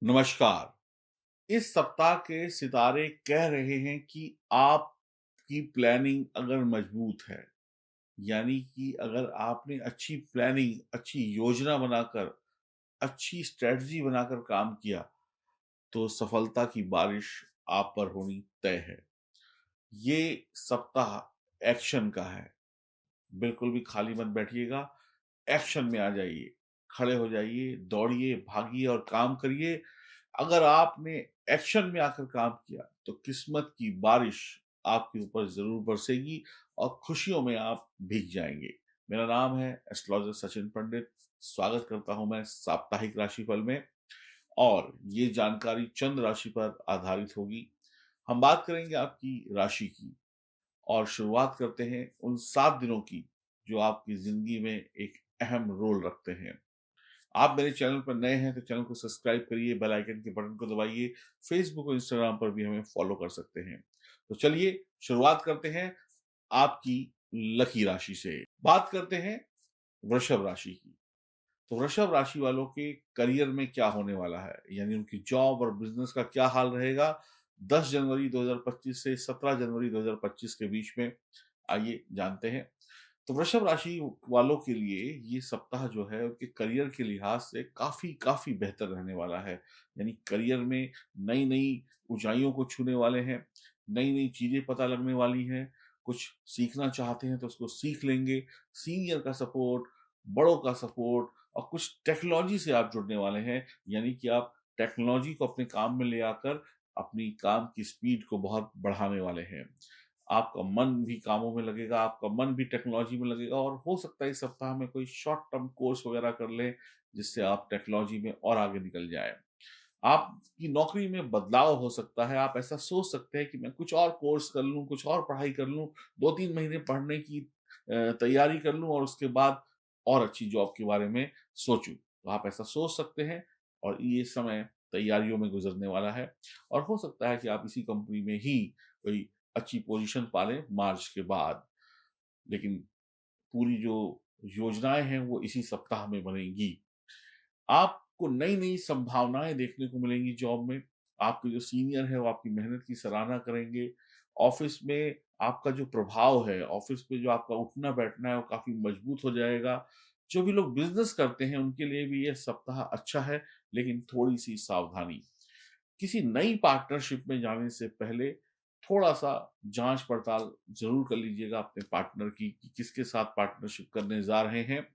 नमस्कार। इस सप्ताह के सितारे कह रहे हैं कि आपकी प्लानिंग अगर मजबूत है, यानी कि अगर आपने अच्छी प्लानिंग, अच्छी योजना बनाकर, अच्छी स्ट्रैटेजी बनाकर काम किया, तो सफलता की बारिश आप पर होनी तय है। ये सप्ताह एक्शन का है। बिल्कुल भी खाली मत बैठिएगा, एक्शन में आ जाइए, खड़े हो जाइए, दौड़िए, भागिए और काम करिए। अगर आपने एक्शन में आकर काम किया, तो किस्मत की बारिश आपके ऊपर ज़रूर बरसेगी और खुशियों में आप भीग जाएँगे। मेरा नाम है एस्ट्रोलॉजर सचिन पंडित, स्वागत करता हूँ मैं साप्ताहिक राशिफल में और ये जानकारी चंद्र राशि पर आधारित होगी। हम बात करेंगे आपकी राशि की और शुरुआत करते हैं उन 7 दिनों की, जो आपकी ज़िंदगी में एक अहम रोल रखते हैं। आप मेरे चैनल पर नए हैं तो चैनल को सब्सक्राइब करिए, बेल आइकन के बटन को दबाइए। फेसबुक और इंस्टाग्राम पर भी हमें फॉलो कर सकते हैं। तो चलिए शुरुआत करते हैं आपकी लकी राशि से। बात करते हैं वृषभ राशि की। तो वृषभ राशि वालों के करियर में क्या होने वाला है, यानी उनकी जॉब और बिजनेस का क्या हाल रहेगा 10 जनवरी 2025 से 17 जनवरी 2025 के बीच में। आइए जानते हैं। तो वृषभ राशि वालों के लिए ये सप्ताह जो है उनके करियर के लिहाज से काफी काफी बेहतर रहने वाला है। यानी करियर में नई नई ऊंचाइयों को छूने वाले हैं, नई नई चीजें पता लगने वाली हैं। कुछ सीखना चाहते हैं तो उसको सीख लेंगे। सीनियर का सपोर्ट, बड़ों का सपोर्ट और कुछ टेक्नोलॉजी से आप जुड़ने वाले हैं। यानी कि आप टेक्नोलॉजी को अपने काम में ले आकर अपनी काम की स्पीड को बहुत बढ़ाने वाले हैं। आपका मन भी कामों में लगेगा, आपका मन भी टेक्नोलॉजी में लगेगा और हो सकता है इस सप्ताह में कोई शॉर्ट टर्म कोर्स वगैरह कर लें, जिससे आप टेक्नोलॉजी में और आगे निकल जाएँ। आपकी नौकरी में बदलाव हो सकता है, आप ऐसा सोच सकते हैं कि मैं कुछ और कोर्स कर लूँ, कुछ और पढ़ाई कर लूँ, 2-3 महीने पढ़ने की तैयारी कर लूँ और उसके बाद और अच्छी जॉब के बारे में सोचूँ। तो आप ऐसा सोच सकते हैं और ये समय तैयारियों में गुज़रने वाला है और हो सकता है कि आप इसी कंपनी में ही कोई अच्छी पोज़ीशन पा लें मार्च के बाद। लेकिन पूरी जो योजनाएँ हैं वो इसी सप्ताह में बनेंगी। आपको नई-नई संभावनाएँ देखने को मिलेंगी जॉब में। आपके जो सीनियर हैं, वो आपकी मेहनत की सराहना करेंगे। ऑफ़िस में आपका जो प्रभाव है, ऑफ़िस में जो आपका उठना-बैठना है, वो काफ़ी मजबूत हो जाएगा। जो भी लोग बिज़नेस करते हैं, उनके लिए भी ये सप्ताह अच्छा है, लेकिन थोड़ी-सी सावधानी। किसी नई पार्टनरशिप में जाने से पहले थोड़ा-सा जाँच-पड़ताल ज़रूर कर लीजिएगा अपने पार्टनर की कि किसके साथ पार्टनरशिप करने जा रहे हैं।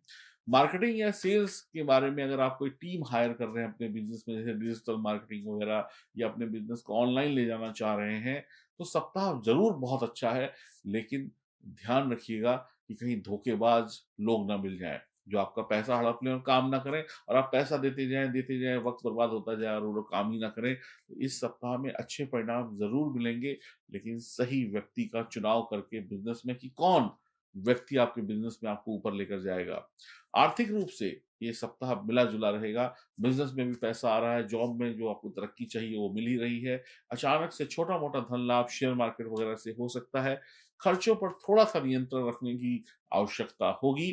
मार्केटिंग या सेल्स के बारे में अगर आप कोई टीम हायर कर रहे हैं अपने बिज़नेस में, जैसे डिजिटल मार्केटिंग वगैरह या अपने बिज़नेस को ऑनलाइन ले जाना चाह रहे हैं, तो सप्ताह ज़रूर बहुत अच्छा है, लेकिन ध्यान रखिएगा कि कहीं धोखेबाज लोग ना मिल जाएँ, जो आपका पैसा हड़प लें और काम ना करें और आप पैसा देते जाएँ, वक़्त बर्बाद होता जाए और वो लोग काम ही ना करें। तो इस सप्ताह में अच्छे परिणाम ज़रूर मिलेंगे, लेकिन सही व्यक्ति का चुनाव करके बिज़नेस में कि कौन व्यक्ति आपके बिज़नेस में आपको ऊपर लेकर जाएगा। आर्थिक रूप से ये सप्ताह मिला-जुला रहेगा, बिज़नेस में भी पैसा आ रहा है, जॉब में जो आपको तरक्की चाहिए वो मिल ही रही है। अचानक से छोटा-मोटा धन लाभ शेयर मार्केट वगैरह से हो सकता है। खर्चों पर थोड़ा-सा नियंत्रण रखने की आवश्यकता होगी।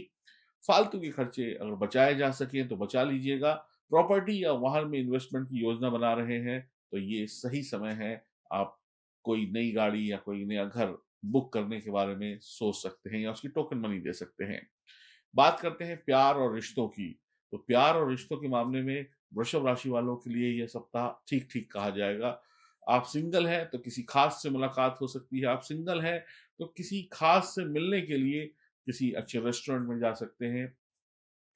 फालतू के खर्चे अगर बचाए जा सकें तो बचा लीजिएगा। प्रॉपर्टी या वाहन में इन्वेस्टमेंट की योजना बना रहे हैं, तो ये सही समय है। आप कोई नई गाड़ी या कोई नया घर बुक करने के बारे में सोच सकते हैं या उसकी टोकन मनी दे सकते हैं। बात करते हैं प्यार और रिश्तों की। तो प्यार और रिश्तों के मामले में वृषभ राशि वालों के लिए यह सप्ताह ठीक-ठीक कहा जाएगा। आप सिंगल हैं तो किसी खास से मुलाकात हो सकती है, आप सिंगल हैं तो किसी खास से मिलने के लिए किसी अच्छे रेस्टोरेंट में जा सकते हैं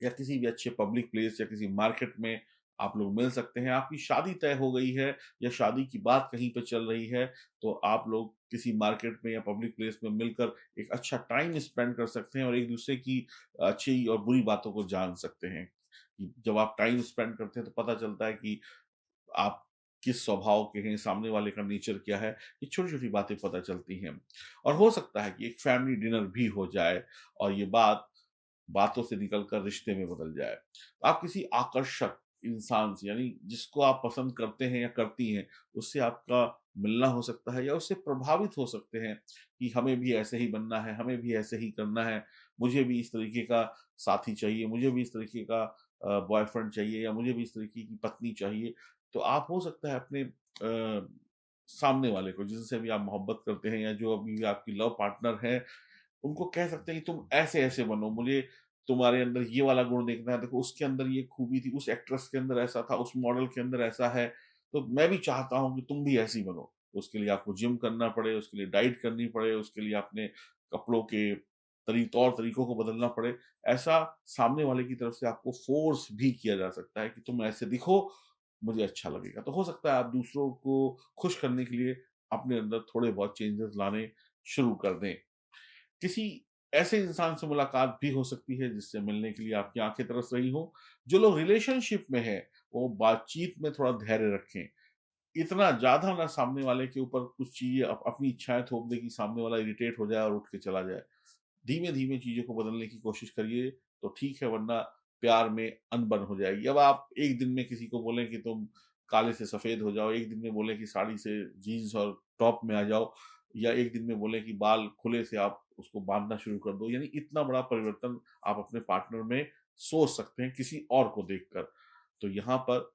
या किसी भी अच्छे पब्लिक प्लेस या किसी मार्केट में आप लोग मिल सकते हैं। आपकी शादी तय हो गई है या शादी की बात कहीं पे चल रही है, तो आप लोग किसी मार्केट में या पब्लिक प्लेस में मिलकर एक अच्छा टाइम स्पेंड कर सकते हैं और एक-दूसरे की अच्छी और बुरी बातों को जान सकते हैं। जब आप टाइम स्पेंड करते हैं तो पता चलता है कि आप किस स्वभाव के हैं, सामने वाले का नेचर क्या है, ये छोटी-छोटी बातें पता चलती हैं। और हो सकता है कि एक फैमिली डिनर भी हो जाए और ये बात बातों से निकलकर रिश्ते में बदल जाए। आप किसी आकर्षक इंसान से, यानी जिसको आप पसंद करते हैं या करती हैं, उससे आपका मिलना हो सकता है या उससे प्रभावित हो सकते हैं कि हमें भी ऐसे ही बनना है, हमें भी ऐसे ही करना है, मुझे भी इस तरीके का साथी चाहिए, मुझे भी इस तरीके का बॉयफ्रेंड चाहिए या मुझे भी इस तरीके की पत्नी चाहिए। तो आप हो सकता है अपने सामने वाले को जिनसे भी आप मोहब्बत करते हैं या जो अभी भी आपकी लव पार्टनर है, उनको कह सकते हैं कि तुम ऐसे-ऐसे बनो, मुझे तुम्हारे अंदर ये वाला गुण देखना है, देखो उसके अंदर ये खूबी थी, उस एक्ट्रेस के अंदर ऐसा था, उस मॉडल के अंदर ऐसा है, तो मैं भी चाहता हूँ कि तुम भी ऐसी बनो। उसके लिए आपको जिम करना पड़े, उसके लिए डाइट करनी पड़े, उसके लिए अपने कपड़ों के तौर-तरीकों को बदलना पड़े, ऐसा सामने वाले की तरफ से आपको फ़ोर्स भी किया जा सकता है कि तुम ऐसे दिखो, मुझे अच्छा लगेगा। तो हो सकता है आप दूसरों को खुश करने के लिए अपने अंदर थोड़े बहुत चेंजेस लाने शुरू कर दें। किसी ऐसे इंसान से मुलाकात भी हो सकती है जिससे मिलने के लिए आपकी आँखें तरस रही हों। जो लोग रिलेशनशिप में हैं, वो बातचीत में थोड़ा धैर्य रखें। इतना ज़्यादा ना सामने वाले के ऊपर कुछ चीज़ें अपनी इच्छाएँ थोप दें कि सामने वाला इरिटेट हो जाए और उठ के चला जाए। धीमे-धीमे चीज़ों को बदलने की कोशिश करिए, तो ठीक है, वरना प्यार में अनबन हो जाएगी। अब आप एक दिन में किसी को बोलें कि तुम काले से सफ़ेद हो जाओ, एक दिन में बोलें कि साड़ी से जीन्स और टॉप में आ जाओ, या एक दिन में बोलें कि बाल खुले से आप उसको बाँधना शुरू कर दो। यानी इतना बड़ा परिवर्तन आप अपने पार्टनर में सोच सकते हैं किसी और को देखकर। तो यहाँ पर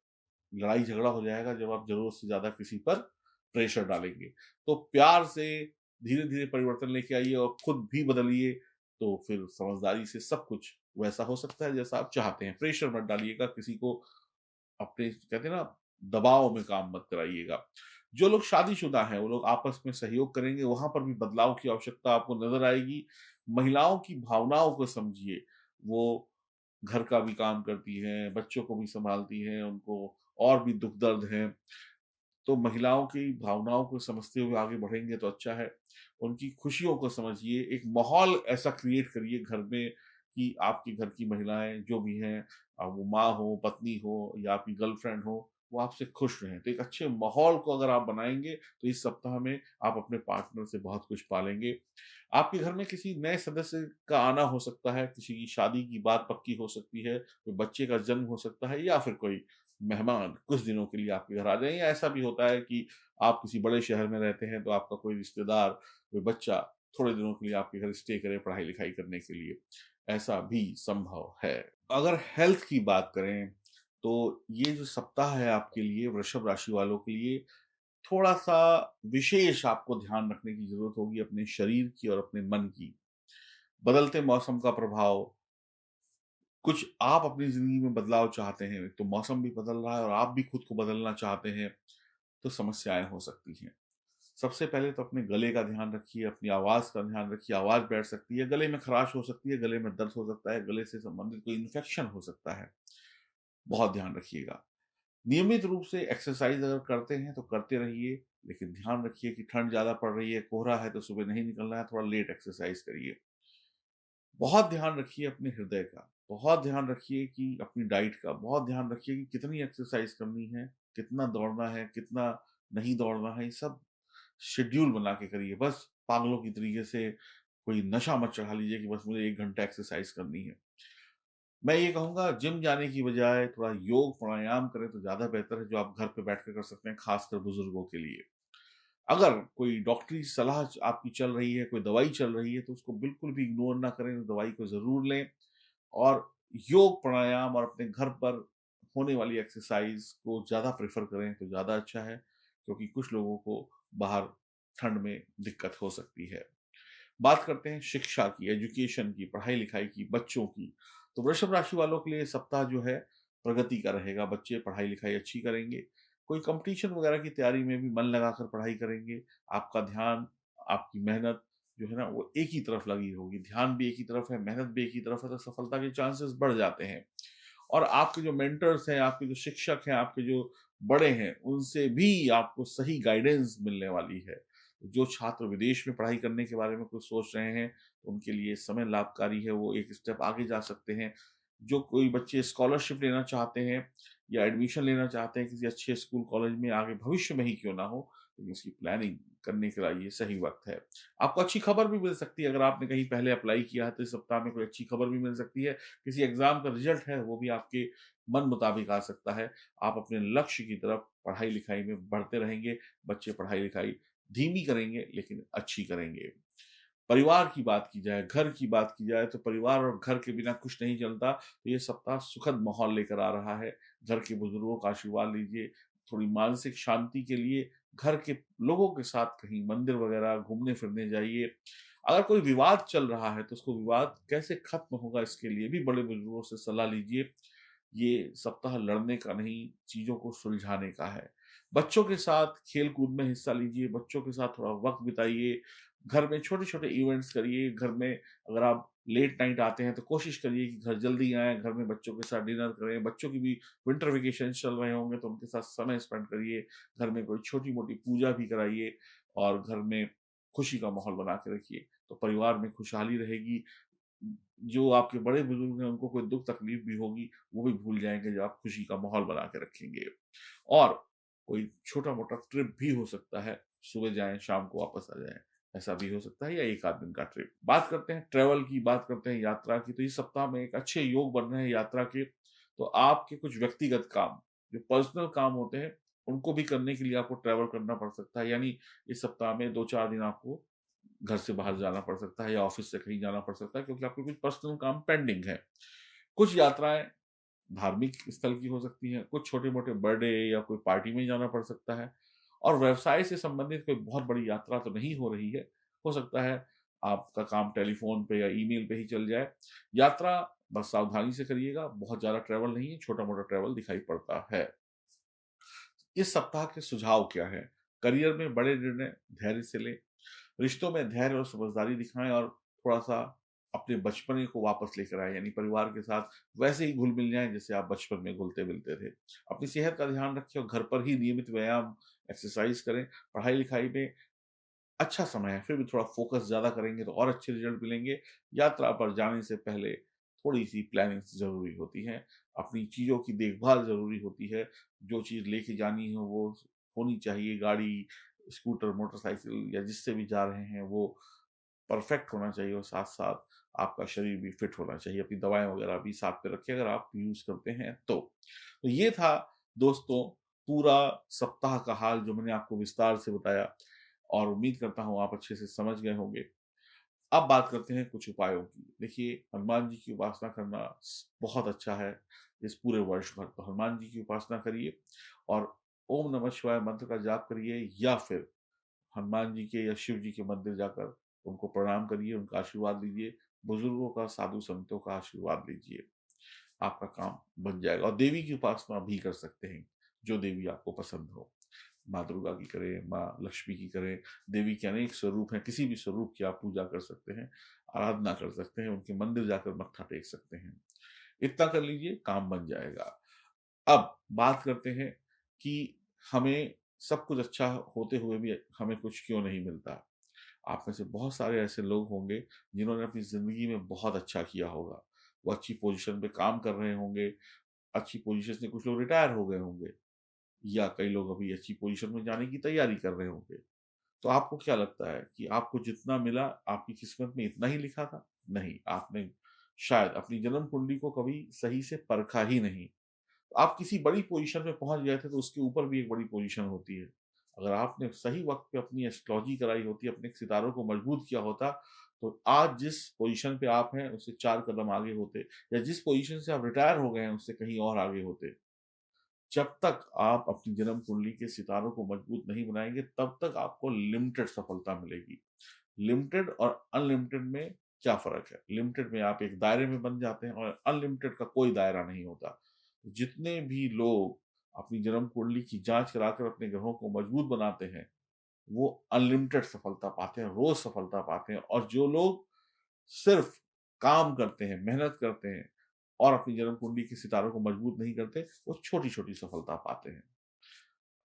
लड़ाई-झगड़ा हो जाएगा जब आप ज़रूरत से ज़्यादा किसी पर प्रेशर डालेंगे। तो प्यार से धीरे-धीरे परिवर्तन लेके आइए और खुद भी बदलिए, तो फिर समझदारी से सब कुछ वैसा हो सकता है जैसा आप चाहते हैं। प्रेशर मत डालिएगा किसी को, अपने कहते हैं ना, दबाव में काम मत कराइएगा। जो लोग शादीशुदा हैं, वो लोग आपस में सहयोग करेंगे, वहाँ पर भी बदलाव की आवश्यकता आपको नज़र आएगी। महिलाओं की भावनाओं को समझिए, वो घर का भी काम करती हैं, बच्चों को भी सँभालती हैं, उनको और भी दुःख-दर्द हैं। तो महिलाओं की भावनाओं को समझते हुए आगे बढ़ेंगे तो अच्छा है। उनकी खुशियों को समझिए, एक माहौल ऐसा क्रिएट करिए घर में कि आपके घर की महिलाएँ जो भी हैं, वो माँ हो, पत्नी हो या आपकी गर्लफ्रेंड हो, वो आपसे खुश रहें। तो एक अच्छे माहौल को अगर आप बनाएँगे, तो इस सप्ताह में आप अपने पार्टनर से बहुत कुछ पालेंगे। आपके घर में किसी नए सदस्य का आना हो सकता है, किसी की शादी की बात पक्की हो सकती है, कोई बच्चे का जन्म हो सकता है या फिर कोई मेहमान कुछ दिनों के लिए आपके घर आ जाएँ, या ऐसा भी होता है कि आप किसी बड़े शहर में रहते हैं, तो आपका कोई रिश्तेदार, कोई बच्चा थोड़े दिनों के लिए आपके घर स्टे करे पढ़ाई-लिखाई करने के लिए, ऐसा भी संभव है। अगर हेल्थ की बात करें, तो ये जो सप्ताह है आपके लिए वृषभ राशि वालों के लिए थोड़ा-सा विशेष आपको ध्यान रखने की ज़रूरत होगी अपने शरीर की और अपने मन की। बदलते मौसम का प्रभाव, कुछ आप अपनी ज़िंदगी में बदलाव चाहते हैं, तो मौसम भी बदल रहा है और आप भी खुद को बदलना चाहते हैं, तो समस्याएँ हो सकती हैं। सबसे पहले तो अपने गले का ध्यान रखिए, अपनी आवाज़ का ध्यान रखिए, आवाज़ बैठ सकती है, गले में खराश हो सकती है, गले में दर्द हो सकता है, गले से संबंधित कोई इन्फेक्शन हो सकता है, बहुत ध्यान रखिएगा। नियमित रूप से एक्सरसाइज़ अगर करते हैं, तो करते रहिए, लेकिन ध्यान रखिए कि ठंड ज़्यादा पड़ रही है, कोहरा है, तो सुबह नहीं निकलना है, थोड़ा लेट एक्सरसाइज़ करिए। बहुत ध्यान रखिए अपने हृदय का, बहुत ध्यान रखिए कि अपनी डाइट का, बहुत ध्यान रखिए कि कितनी एक्सरसाइज़ करनी है, कितना दौड़ना है, कितना नहीं दौड़ना है, ये सब शेड्यूल बना के करिए। बस पागलों की तरीके से कोई नशा मत चढ़ा लीजिए कि बस मुझे 1 घंटा एक्सरसाइज़ करनी है। मैं ये कहूँगा जिम जाने की बजाय थोड़ा योग प्राणायाम करें तो ज़्यादा बेहतर है, जो आप घर पे बैठकर कर सकते हैं, खासकर बुजुर्गों के लिए। अगर कोई डॉक्टरी सलाह आपकी चल रही है, कोई दवाई चल रही है, तो उसको बिल्कुल भी इग्नोर ना करें, दवाई को ज़रूर लें और योग प्राणायाम और अपने घर पर होने वाली एक्सरसाइज को ज़्यादा प्रेफ़र करें तो ज़्यादा अच्छा है, क्योंकि कुछ लोगों को बाहर ठंड में दिक्कत हो सकती है। बात करते हैं शिक्षा की, एजुकेशन की, पढ़ाई-लिखाई की, बच्चों की। तो वृषभ राशि वालों के लिए सप्ताह जो है प्रगति का रहेगा, बच्चे पढ़ाई-लिखाई अच्छी करेंगे। कोई कॉम्पिटिशन वगैरह की तैयारी में भी मन लगाकर पढ़ाई करेंगे। आपका ध्यान, आपकी मेहनत जो है ना, वो एक ही तरफ लगी होगी। ध्यान भी एक ही तरफ है, मेहनत भी एक ही तरफ है, तो सफलता के चांसेस बढ़ जाते हैं। और आपके जो मेंटर्स हैं, आपके जो शिक्षक हैं, आपके जो बड़े हैं, उनसे भी आपको सही गाइडेंस मिलने वाली है। जो छात्र विदेश में पढ़ाई करने के बारे में कुछ सोच रहे हैं, उनके लिए समय लाभकारी है, वो एक स्टेप आगे जा सकते हैं। जो कोई बच्चे स्कॉलरशिप लेना चाहते हैं या एडमिशन लेना चाहते हैं किसी अच्छे स्कूल, कॉलेज में आगे भविष्य में ही क्यों ना हो, लेकिन उसकी प्लानिंग करने के लिए ये सही वक़्त है। आपको अच्छी खबर भी मिल सकती है, अगर आपने कहीं पहले अप्लाई किया है, तो इस सप्ताह में कोई अच्छी खबर भी मिल सकती है। किसी एग्ज़ाम का रिज़ल्ट है, वो भी आपके मन मुताबिक आ सकता है। आप अपने लक्ष्य की तरफ पढ़ाई-लिखाई में बढ़ते रहेंगे, बच्चे पढ़ाई-लिखाई धीमी करेंगे लेकिन अच्छी करेंगे। परिवार की बात की जाए, घर की बात की जाए, तो परिवार और घर के बिना कुछ नहीं चलता। तो ये सप्ताह सुखद माहौल लेकर आ रहा है। घर के बुजुर्गों का आशीर्वाद लीजिए, थोड़ी मानसिक शांति के लिए घर के लोगों के साथ कहीं मंदिर वगैरह घूमने-फिरने जाइए। अगर कोई विवाद चल रहा है तो उसको विवाद कैसे खत्म होगा इसके लिए भी बड़े-बुजुर्गों से सलाह लीजिए। ये सप्ताह लड़ने का नहीं, चीज़ों को सुलझाने का है। बच्चों के साथ खेल-कूद में हिस्सा लीजिए, बच्चों के साथ थोड़ा वक़्त बिताइए, घर में छोटे-छोटे इवेंट्स करिए, घर में अगर आप लेट नाइट आते हैं तो कोशिश करिए कि घर जल्दी आएँ, घर में बच्चों के साथ डिनर करें, बच्चों की भी विंटर वेकेशंस चल रहे होंगे तो उनके साथ समय स्पेंड करिए, घर में कोई छोटी-मोटी पूजा भी कराइए और घर में खुशी का माहौल बना के रखिए, तो परिवार में खुशहाली रहेगी। जो आपके बड़े-बुजुर्ग हैं उनको कोई दुःख-तकलीफ भी होगी, वो भी भूल जाएँगे जब आप खुशी का माहौल बना के रखेंगे। और कोई छोटा-मोटा ट्रिप भी हो सकता है, सुबह जाएँ, शाम को वापस आ जाएँ, ऐसा भी हो सकता है या 1 आध दिन का ट्रिप। बात करते हैं ट्रैवल की, बात करते हैं यात्रा की, तो इस सप्ताह में एक अच्छे योग बन रहे हैं यात्रा के, तो आपके कुछ व्यक्तिगत काम, जो पर्सनल काम होते हैं, उनको भी करने के लिए आपको ट्रैवल करना पड़ सकता है, यानी इस सप्ताह में 2-4 दिन आपको घर से बाहर जाना पड़ सकता है या ऑफ़िस से कहीं जाना पड़ सकता है क्योंकि आपके कुछ पर्सनल काम पेंडिंग है। कुछ यात्राएँ धार्मिक स्थल की हो सकती हैं, कुछ छोटे-मोटे बर्थडे या कोई पार्टी में जाना पड़ सकता है और व्यवसाय से संबंधित कोई बहुत बड़ी यात्रा तो नहीं हो रही है। हो सकता है आपका काम टेलीफ़ोन पे या ईमेल पे ही चल जाए। यात्रा बस सावधानी से करिएगा, बहुत ज़्यादा ट्रैवल नहीं है, छोटा-मोटा ट्रैवल दिखाई पड़ता है। इस सप्ताह के सुझाव क्या हैं? करियर में बड़े निर्णय धैर्य से लें, रिश्तों में धैर्य और समझदारी दिखाएँ और थोड़ा-सा अपने बचपने को वापस लेकर आएँ, यानी परिवार के साथ वैसे ही घुल-मिल जाएँ जैसे आप बचपन में घुलते-मिलते थे। अपनी सेहत का ध्यान रखें और घर पर ही नियमित व्यायाम, एक्सरसाइज़ करें। पढ़ाई-लिखाई में अच्छा समय है, फिर भी थोड़ा फ़ोकस ज़्यादा करेंगे तो और अच्छे रिज़ल्ट मिलेंगे। यात्रा पर जाने से पहले थोड़ी-सी प्लानिंग ज़रूरी होती है। अपनी चीज़ों की देखभाल ज़रूरी होती है। जो चीज़ लेके जानी हो वो होनी चाहिए, गाड़ी, स्कूटर, मोटरसाइकिल या जिससे भी जा रहे हैं वो परफेक्ट होना चाहिए और साथ-साथ आपका शरीर भी फिट होना चाहिए। अपनी दवाएँ वगैरह भी साथ में रखें अगर आप यूज़ करते हैं तो। तो ये था दोस्तों पूरा सप्ताह का हाल जो मैंने आपको विस्तार से बताया और उम्मीद करता हूँ आप अच्छे से समझ गए होंगे। अब बात करते हैं कुछ उपायों की। देखिए हनुमान जी की उपासना करना बहुत अच्छा है इस पूरे वर्ष भर। तो हनुमान जी की उपासना करिए और ओम नमः शिवाय मंत्र का जाप करिए या फिर हनुमान जी के या शिव जी के मंदिर जाकर उनको प्रणाम करिए, उनका आशीर्वाद लीजिए, बुजुर्गों का, साधु संतों का आशीर्वाद लीजिए। आपका काम बन जाएगा और देवी की उपासना भी कर सकते हैं, जो देवी आपको पसंद हो। माँ दुर्गा की करें, माँ लक्ष्मी की करें, देवी के अनेक स्वरूप हैं, किसी भी स्वरूप की आप पूजा कर सकते हैं, आराधना कर सकते हैं, उनके मंदिर जाकर मत्था टेक सकते हैं। इतना कर लीजिए, काम बन जाएगा। अब बात करते हैं कि हमें सब कुछ अच्छा होते हुए भी हमें कुछ क्यों नहीं मिलता? आप में से बहुत सारे ऐसे लोग होंगे जिन्होंने अपनी ज़िंदगी में बहुत अच्छा किया होगा। वो अच्छी पोज़ीशन पे काम कर रहे होंगे, अच्छी पोज़ीशन से कुछ लोग रिटायर हो गए होंगे या कई लोग अभी अच्छी पोज़ीशन में जाने की तैयारी कर रहे होंगे। तो आपको क्या लगता है कि आपको जितना मिला आपकी किस्मत में इतना ही लिखा था? नहीं, आपने शायद अपनी जन्म कुंडली को कभी सही से परखा ही नहीं। आप किसी बड़ी पोज़ीशन पे पहुँच गए थे तो उसके ऊपर भी एक बड़ी पोज़ीशन होती है। अगर आपने सही वक़्त पे अपनी एस्ट्रोलॉजी कराई होती, अपने सितारों को मजबूत किया होता, तो आज जिस पोज़ीशन पे आप हैं उससे 4 कदम आगे होते या जिस पोज़ीशन से आप रिटायर हो गए हैं उससे कहीं और आगे होते। जब तक आप अपनी जन्म कुंडली के सितारों को मजबूत नहीं बनाएँगे तब तक आपको लिमिटेड सफलता मिलेगी। लिमिटेड और अनलिमिटेड में क्या फ़र्क है? लिमिटेड में आप एक दायरे में बंध जाते हैं और अनलिमिटेड का कोई दायरा नहीं होता। जितने भी लोग अपनी जन्म कुंडली की जाँच कराकर अपने ग्रहों को मजबूत बनाते हैं, वो अनलिमिटेड सफलता पाते हैं, रोज़ सफलता पाते हैं और जो लोग सिर्फ़ काम करते हैं, मेहनत करते हैं और अपनी जन्म कुंडली के सितारों को मजबूत नहीं करते, वो छोटी-छोटी सफलता पाते हैं।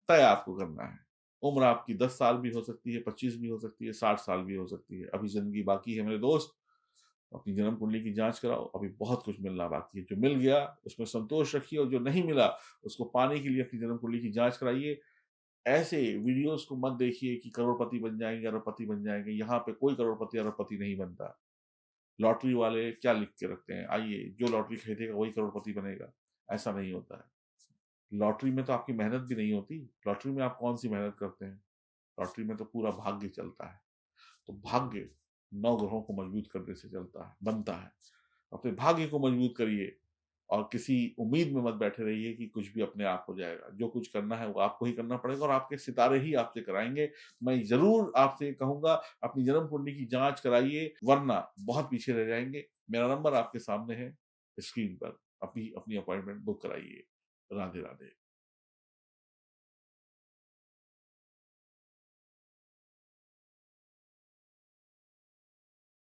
तय आपको करना है। उम्र आपकी 10 साल भी हो सकती है, 25 भी हो सकती है, 60 साल भी हो सकती है। अभी ज़िंदगी बाकी है मेरे दोस्त, अपनी जन्म कुंडली की जाँच कराओ, अभी बहुत कुछ मिलना बाकी है। जो मिल गया उसमें संतोष रखिए और जो नहीं मिला उसको पाने के लिए अपनी जन्म कुंडली की जाँच कराइए। ऐसे वीडियोज़ को मत देखिए कि करोड़पति बन जाएँगे, अरबपति बन जाएँगे, यहाँ पे कोई करोड़पति, अरबपति नहीं बनता। लॉटरी वाले क्या लिख के रखते हैं, आइए जो लॉटरी खरीदेगा वही करोड़पति बनेगा, ऐसा नहीं होता है। लॉटरी में तो आपकी मेहनत भी नहीं होती, लॉटरी में आप कौन-सी मेहनत करते हैं? लॉटरी में तो पूरा भाग्य चलता है। तो भाग्य 9 ग्रहों को मजबूत करने से चलता है बनता है। अपने भाग्य को मजबूत करिए, और किसी उम्मीद में मत बैठे रहिए कि कुछ भी अपने आप हो जाएगा। जो कुछ करना है वो आपको ही करना पड़ेगा और आपके सितारे ही आपसे कराएँगे। मैं ज़रूर आपसे कहूँगा अपनी जन्म कुंडली की जाँच कराइए वरना बहुत पीछे रह जाएँगे। मेरा नंबर आपके सामने है स्क्रीन पर। अपनी अपनी अपॉइंटमेंट बुक कराइए। राधे, राधे।